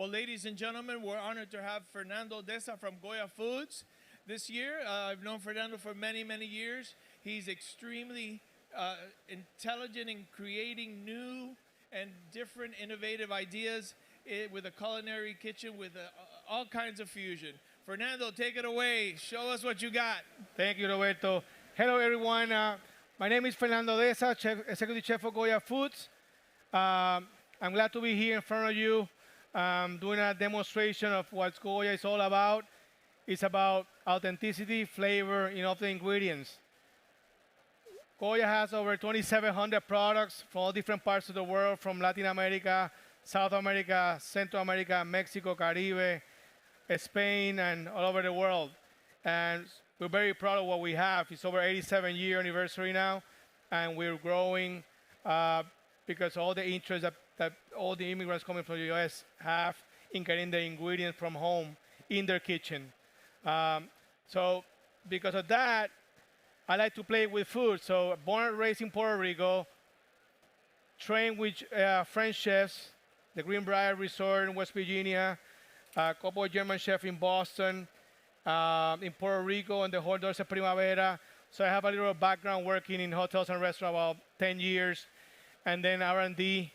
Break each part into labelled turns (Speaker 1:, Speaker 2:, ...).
Speaker 1: Well, ladies and gentlemen, we're honored to have Fernando Deza from Goya Foods this year. I've known Fernando for many, many years. He's extremely intelligent in creating new and different innovative ideas with a culinary kitchen with all kinds of fusion. Fernando, take it away. Show us what you got.
Speaker 2: Thank you, Roberto. Hello, everyone. My name is Fernando Deza, Executive Chef of Goya Foods. I'm glad to be here in front of you doing a demonstration of what Goya is all about. It's about authenticity, flavor, of the ingredients. Goya has over 2,700 products from all different parts of the world, from Latin America, South America, Central America, Mexico, Caribe, Spain, and all over the world. And we're very proud of what we have. It's over 87-year anniversary now, and we're growing because all the interest that all the immigrants coming from the U.S. have in getting the ingredients from home in their kitchen. So because of that, I like to play with food. So born and raised in Puerto Rico, trained with French chefs, the Greenbrier Resort in West Virginia, a couple of German chefs in Boston, in Puerto Rico, and the Whole Dulce Primavera. So I have a little background working in hotels and restaurants about 10 years, and then R&D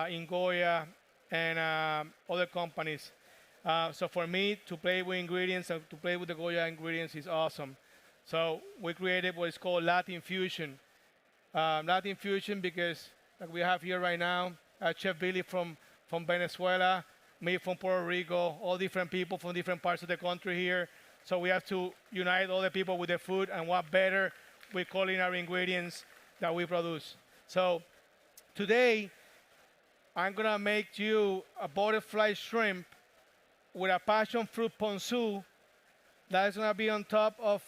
Speaker 2: in Goya and other companies. So for me, to play with ingredients and to play with the Goya ingredients is awesome. So we created what is called Latin Fusion. Latin Fusion because, like we have here right now, Chef Billy from Venezuela, me from Puerto Rico, all different people from different parts of the country here. So we have to unite all the people with the food, and what better with culinary ingredients that we produce. So today, I'm gonna make you a butterfly shrimp with a passion fruit ponzu that is gonna be on top of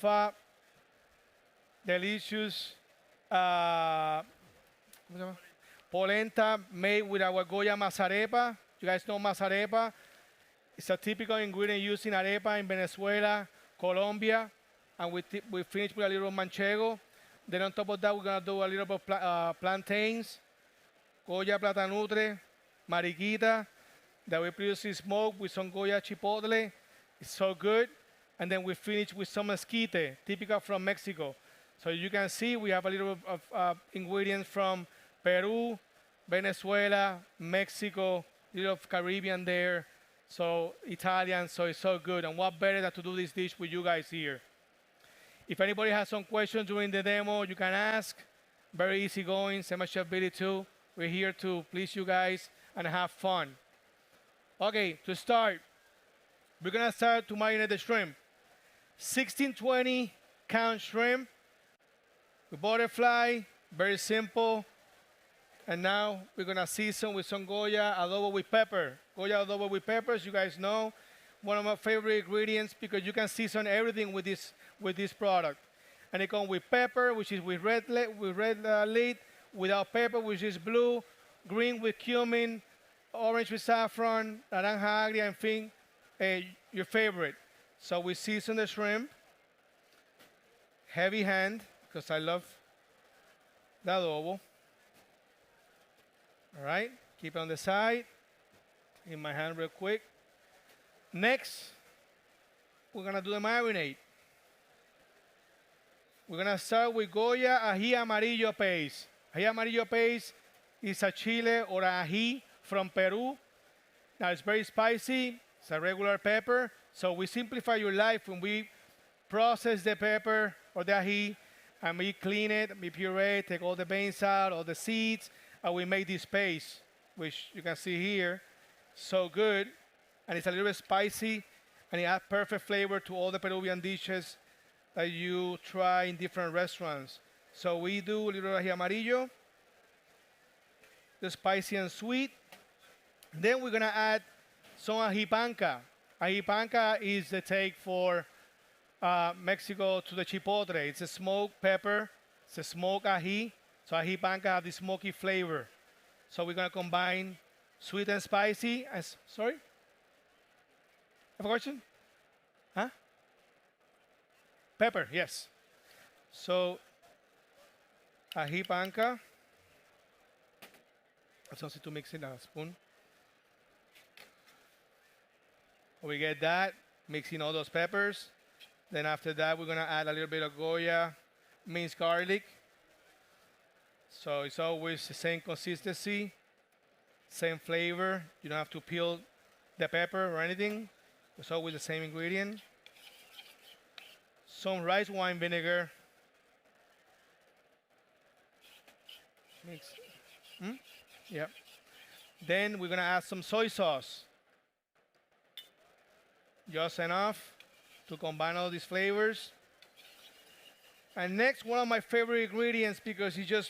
Speaker 2: delicious polenta made with our Goya mazarepa. You guys know mazarepa. It's a typical ingredient used in arepa in Venezuela, Colombia, and we finish with a little manchego. Then on top of that, we're gonna do a little bit of plantains, Goya platanutre, mariquita, that we previously smoked with some Goya chipotle. It's so good. And then we finish with some esquite, typical from Mexico. So you can see we have a little bit of ingredients from Peru, Venezuela, Mexico, a little of Caribbean there, so Italian, so it's so good. And what better than to do this dish with you guys here? If anybody has some questions during the demo, you can ask. Very easy going, same as Chef Billy too. We're here to please you guys and have fun. Okay, to start, we're gonna start to marinate the shrimp. 1620 count shrimp with butterfly, very simple. And now we're gonna season with some Goya adobo with pepper. Goya adobo with peppers, you guys know, one of my favorite ingredients because you can season everything with this product. And it comes with pepper, which is with red lid, without pepper, which is blue, green with cumin, orange with saffron, naranja agria, and fin, your favorite. So we season the shrimp, heavy hand, because I love the adobo. All right, keep it on the side. In my hand real quick. Next, we're gonna do the marinade. We're gonna start with Goya ají amarillo paste. Ají amarillo paste is a chile or ají from Peru. Now it's very spicy. It's a regular pepper. So we simplify your life when we process the pepper or the ají, and we clean it, we puree, take all the veins out, all the seeds, and we make this paste, which you can see here. So good. And it's a little bit spicy, and it adds perfect flavor to all the Peruvian dishes that you try in different restaurants. So we do a little ají amarillo, the spicy and sweet. Then we're gonna add some ají panca. Ají panca is the take for Mexico to the chipotle. It's a smoked pepper, it's a smoked ají. So ají panca has this smoky flavor. So we're gonna combine sweet and spicy. Sorry? Have a question? Huh? Pepper, yes. So ají panca. I just need to mix it in a spoon. We get that, mixing all those peppers. Then after that, we're gonna add a little bit of Goya minced garlic. So it's always the same consistency, same flavor. You don't have to peel the pepper or anything. It's always the same ingredient. Some rice wine vinegar. Mix. Yep. Then we're gonna add some soy sauce. Just enough to combine all these flavors. And next, one of my favorite ingredients because it just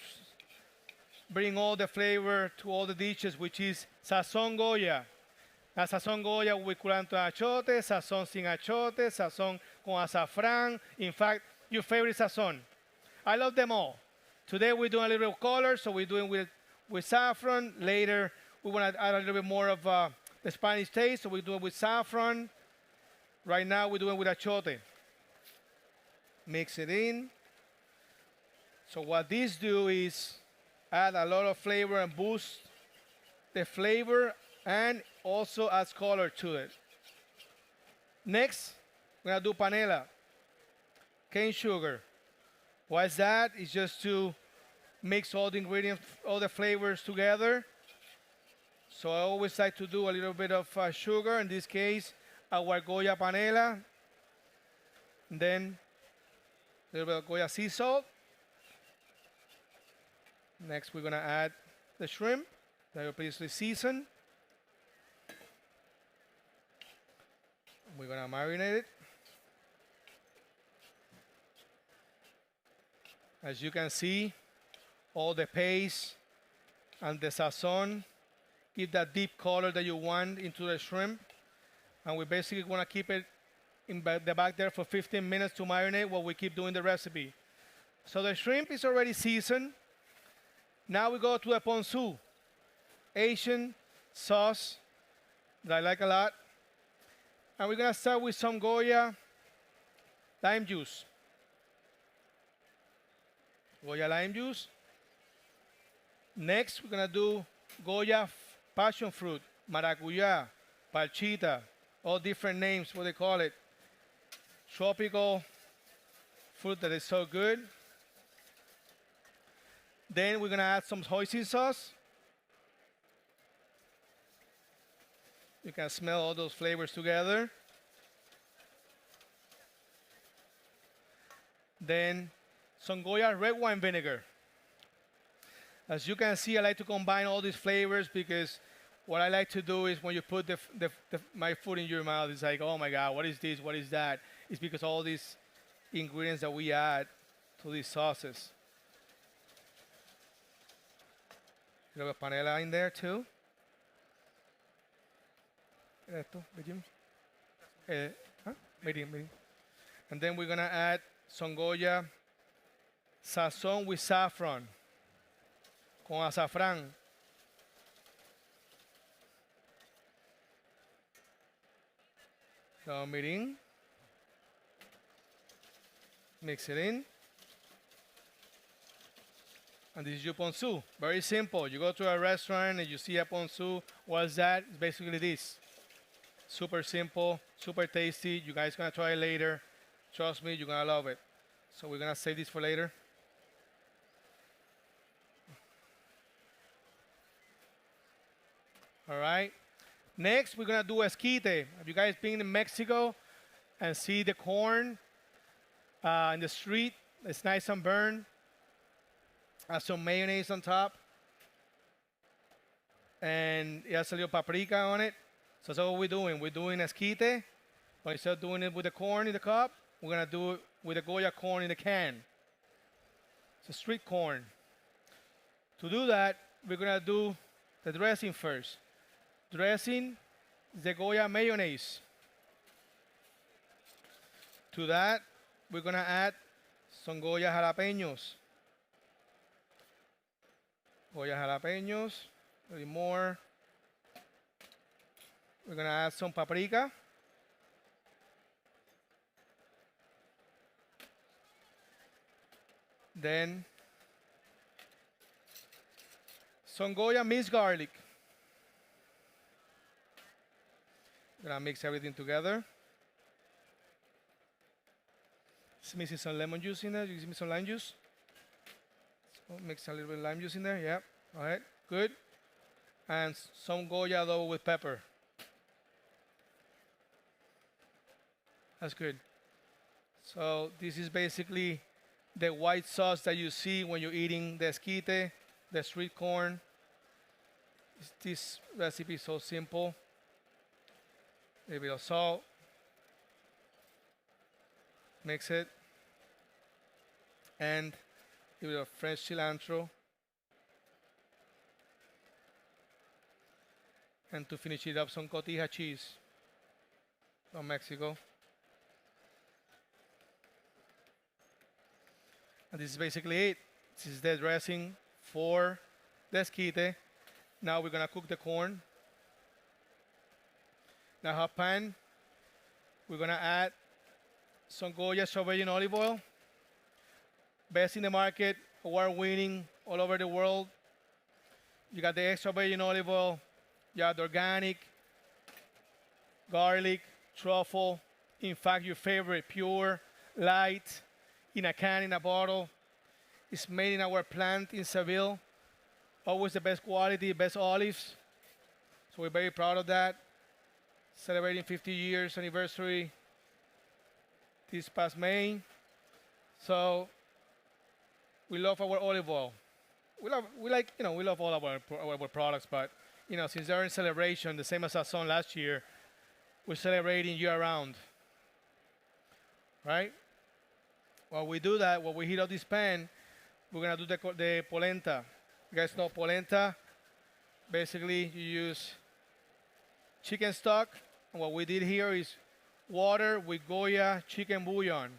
Speaker 2: bring all the flavor to all the dishes, which is sazón Goya. La sazón Goya with curanto de achote, sazón sin achote, sazón con azafrán. In fact, your favorite sazón. I love them all. Today we're doing a little bit of color, so we're doing with saffron. Later, we want to add a little bit more of the Spanish taste, so we do it with saffron. Right now, we're doing it with achote. Mix it in. So what these do is add a lot of flavor and boost the flavor and also adds color to it. Next, we're gonna do panela, cane sugar. Why is that? It's just to mix all the ingredients, all the flavors together. So I always like to do a little bit of sugar. In this case, our Goya panela. And then a little bit of Goya sea salt. Next, we're gonna add the shrimp that we previously seasoned. We're gonna marinate it. As you can see, all the paste and the sazon give that deep color that you want into the shrimp. And we basically want to keep it in the back there for 15 minutes to marinate while we keep doing the recipe. So the shrimp is already seasoned. Now we go to the ponzu, Asian sauce that I like a lot. And we're going to start with some Goya lime juice. Goya lime juice. Next, we're going to do Goya passion fruit, maracuya, palchita, all different names, what they call it. Tropical fruit that is so good. Then we're going to add some hoisin sauce. You can smell all those flavors together. Then some Goya red wine vinegar. As you can see, I like to combine all these flavors because what I like to do is when you put my food in your mouth, it's like, oh my God, what is this? What is that? It's because all these ingredients that we add to these sauces. A little bit of panela in there too. Medium. And then we're gonna add some Goya sazon with saffron, con azafrán. So mirin. Mix it in. And this is your ponzu. Very simple. You go to a restaurant and you see a ponzu. What's that? It's basically this. Super simple, super tasty. You guys gonna try it later. Trust me, you're gonna love it. So we're gonna save this for later. All right. Next, we're gonna do esquite. Have you guys been in Mexico and see the corn in the street? It's nice and burned. Some mayonnaise on top. And it has a little paprika on it. So that's what we're doing. We're doing esquite. But instead of doing it with the corn in the cup, we're going to do it with the Goya corn in the can. It's a street corn. To do that, we're going to do the dressing first. Dressing is the Goya mayonnaise. To that, we're going to add some Goya jalapeños. Goya jalapeños, a little more. We're gonna add some paprika. Then some Goya minced garlic. Gonna mix everything together. Just mixing some lemon juice in there. You give me some lime juice. So mix a little bit of lime juice in there. Yep. All right. Good. And some Goya adobo with pepper. That's good. So this is basically the white sauce that you see when you're eating the esquite, the sweet corn. This recipe is so simple. A little bit of salt. Mix it. And a little bit of fresh cilantro. And to finish it up, some cotija cheese from Mexico. And this is basically it. This is the dressing for the esquite. Now we're gonna cook the corn. Now hot pan, we're gonna add some Goya extra virgin olive oil. Best in the market, award-winning all over the world. You got the extra virgin olive oil, you have the organic, garlic, truffle. In fact, your favorite, pure, light, in a can, in a bottle. It's made in our plant in Seville. Always the best quality, best olives. So we're very proud of that. Celebrating 50 years anniversary this past May. So we love our olive oil. We love all of our products, but since they're in celebration, the same as our son last year, we're celebrating year round, right? While we do that, while we heat up this pan, we're gonna do the polenta. You guys know polenta? Basically, you use chicken stock, and what we did here is water with Goya chicken bouillon.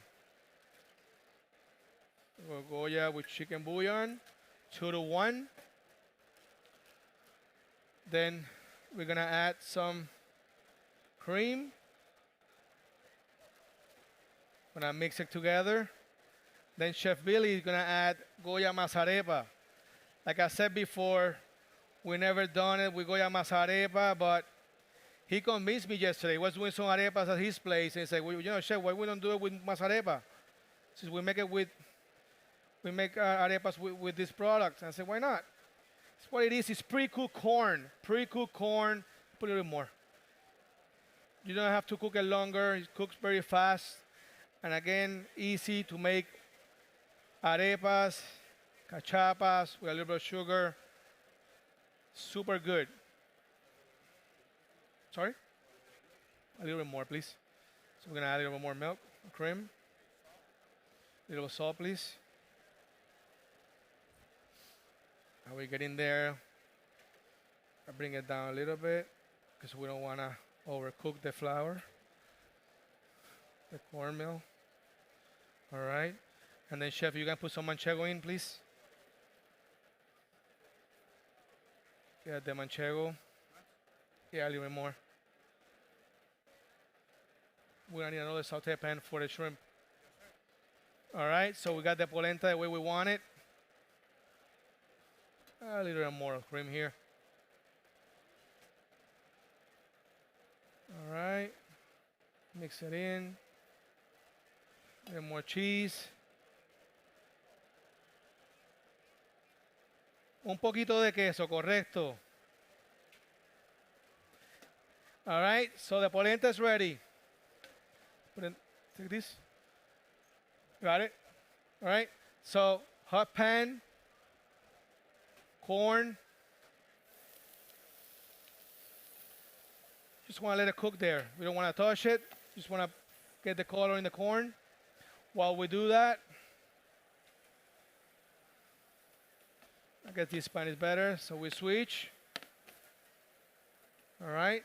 Speaker 2: Goya with chicken bouillon, 2-to-1. Then we're gonna add some cream. Gonna mix it together. Then Chef Billy is gonna add Goya masarepa. Like I said before, we never done it with Goya masarepa, but he convinced me yesterday. He was doing some arepas at his place, and he said, "Well, Chef, why we don't do it with masarepa? Since we make arepas with this product." And I said, "Why not?" It's what it is. It's pre-cooked corn. Pre-cooked corn. Put a little more. You don't have to cook it longer. It cooks very fast. And again, easy to make arepas, cachapas with a little bit of sugar. Super good. Sorry? A little bit more, please. So we're gonna add a little bit more milk, cream. A little salt, please. Now we get in there. I bring it down a little bit because we don't wanna overcook the flour, the cornmeal. All right. And then, Chef, you can put some manchego in, please. Yeah, the manchego. Yeah, a little bit more. We're gonna need another saute pan for the shrimp. All right, so we got the polenta the way we want it. A little bit more cream here. All right, mix it in. A little more cheese. Un poquito de queso, correcto. All right, so the polenta is ready. Take this. Got it? All right, so hot pan, corn. Just want to let it cook there. We don't want to touch it. Just want to get the color in the corn. While we do that, I guess this pan is better, so we switch. All right.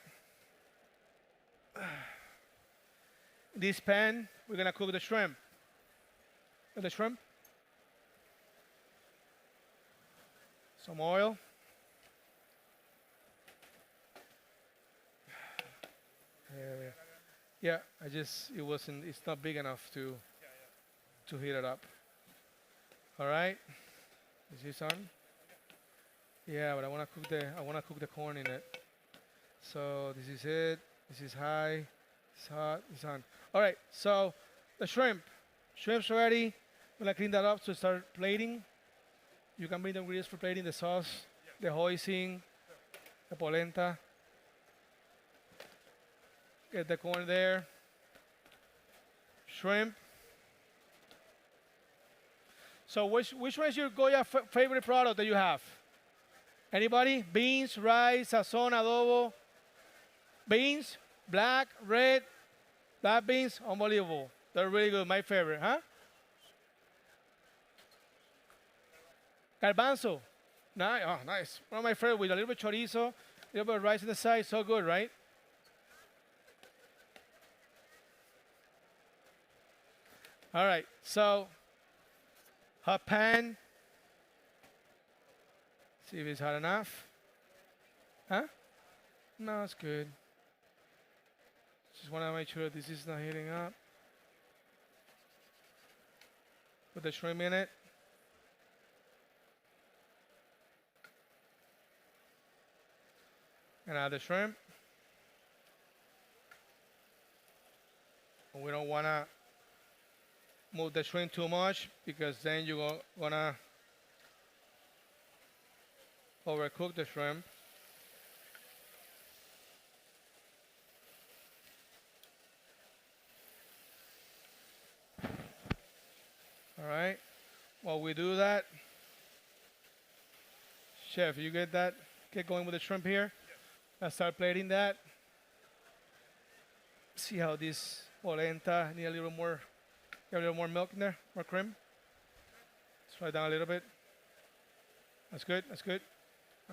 Speaker 2: This pan, we're gonna cook the shrimp. The shrimp. Some oil. Yeah, it's not big enough to heat it up. All right. Is this on? Yeah, but I wanna cook the corn in it. So this is it. This is high. It's hot. It's on. All right. So the shrimp. Shrimp's ready. I'm gonna clean that up to start plating. You can bring the ingredients for plating: the sauce, the hoisin, the polenta. Get the corn there. Shrimp. So which one is your Goya favorite product that you have? Anybody? Beans, rice, sazon, adobo. Beans, black, red, black beans, unbelievable. They're really good. My favorite, huh? Garbanzo. Nice. Oh, nice. One of my favorite with a little bit of chorizo, a little bit of rice on the side. So good, right? All right. So, hot pan. See if it's hot enough. Huh? No, it's good. Just want to make sure this is not heating up. Put the shrimp in it. And add the shrimp. We don't want to move the shrimp too much because then you're gonna overcook the shrimp. All right. While we do that, Chef, you get that? Get going with the shrimp here. Let's start plating that. See how this polenta need a little more. Get a little more milk in there, more cream. Slide down a little bit. That's good. That's good.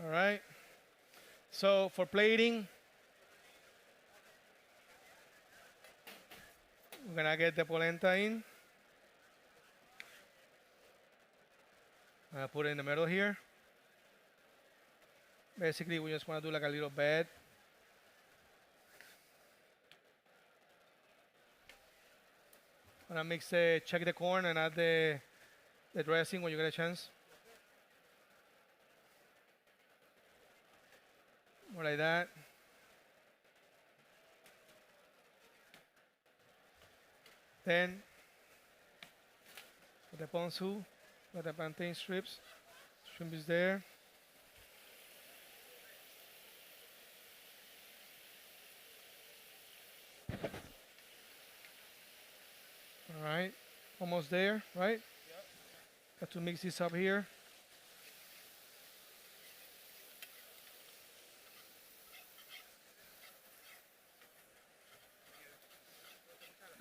Speaker 2: All right. So for plating, we're gonna get the polenta in. I'm gonna put it in the middle here. Basically, we just want to do like a little bed. I'm gonna check the corn and add the dressing when you get a chance. More like that. Then, put the ponzu, put the plantain strips. Shrimp is there. All right, almost there, right? Yep. Got to mix this up here.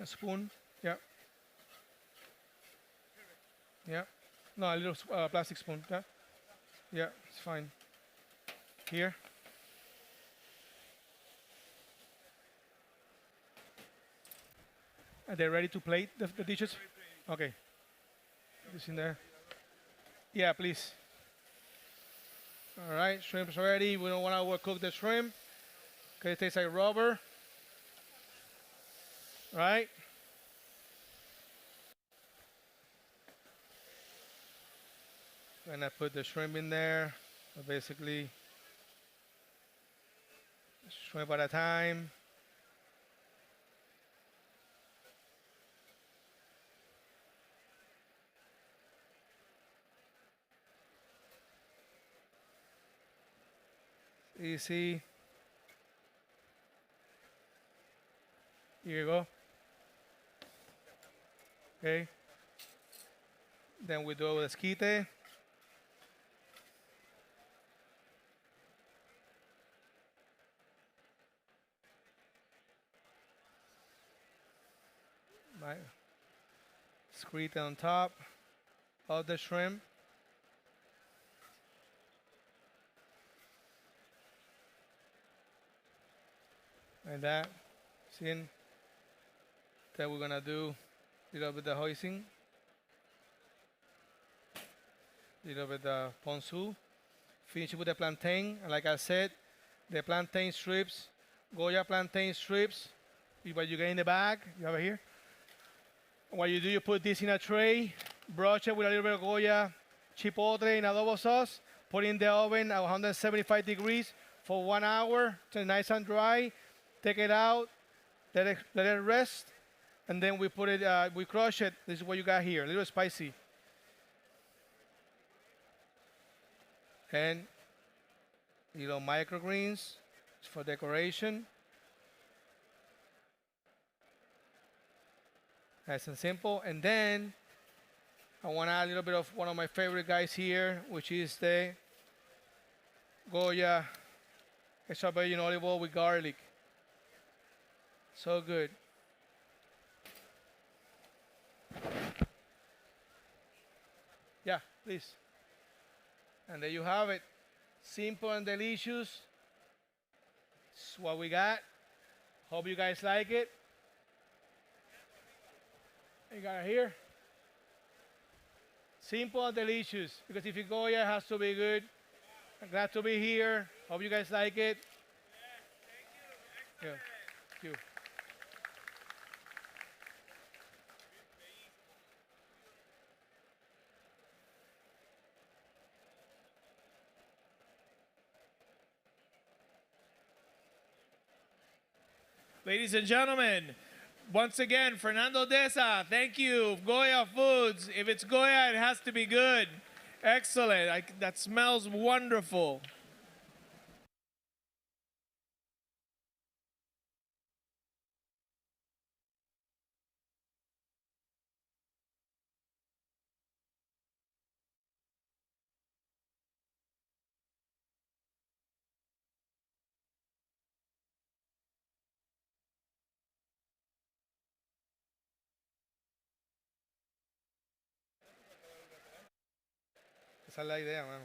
Speaker 2: A spoon, yeah. Yeah. No, a little plastic spoon, yeah. Yeah, it's fine. Here. Are they ready to plate the dishes? Okay. This in there. Yeah, please. All right, shrimp's ready. We don't want to overcook the shrimp. Okay, it tastes like rubber. Right? Gonna put the shrimp in there. So basically, shrimp at a time. Easy. Here you go. Okay. Then we do it with esquite. Right. Esquite on top of the shrimp. Like that. See? Then we're gonna do a little bit of hoisin, a little bit of ponzu. Finish with the plantain. And like I said, the plantain strips, Goya plantain strips. What you get in the bag, you have it here. What you do, you put this in a tray, brush it with a little bit of Goya chipotle in adobo sauce, put it in the oven at 175 degrees for 1 hour till nice and dry. take it out, let it rest, and then we put it, we crush it. This is what you got here, a little spicy. And little microgreens for decoration. Nice and simple. And then I want to add a little bit of one of my favorite guys here, which is the Goya extra virgin olive oil with garlic. So good. Yeah, please. And there you have it. Simple and delicious. It's what we got. Hope you guys like it. You got it here. Simple and delicious. Because if you go here, it has to be good. I'm glad to be here. Hope you guys like it. Yeah, thank you.
Speaker 1: Ladies and gentlemen, once again, Fernando Deza, thank you. Goya Foods. If it's Goya, it has to be good. Excellent. That smells wonderful.
Speaker 2: Esa es la idea, mano.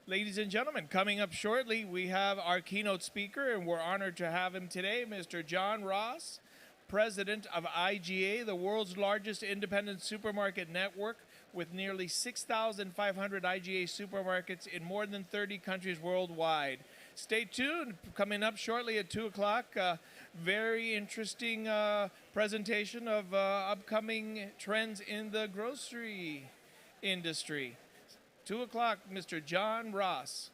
Speaker 1: Ladies and gentlemen, coming up shortly, we have our keynote speaker, and we're honored to have him today, Mr. John Ross, president of IGA, the world's largest independent supermarket network with nearly 6,500 IGA supermarkets in more than 30 countries worldwide. Stay tuned. Coming up shortly at 2 o'clock, very interesting presentation of upcoming trends in the grocery industry. 2 o'clock, Mr. John Ross.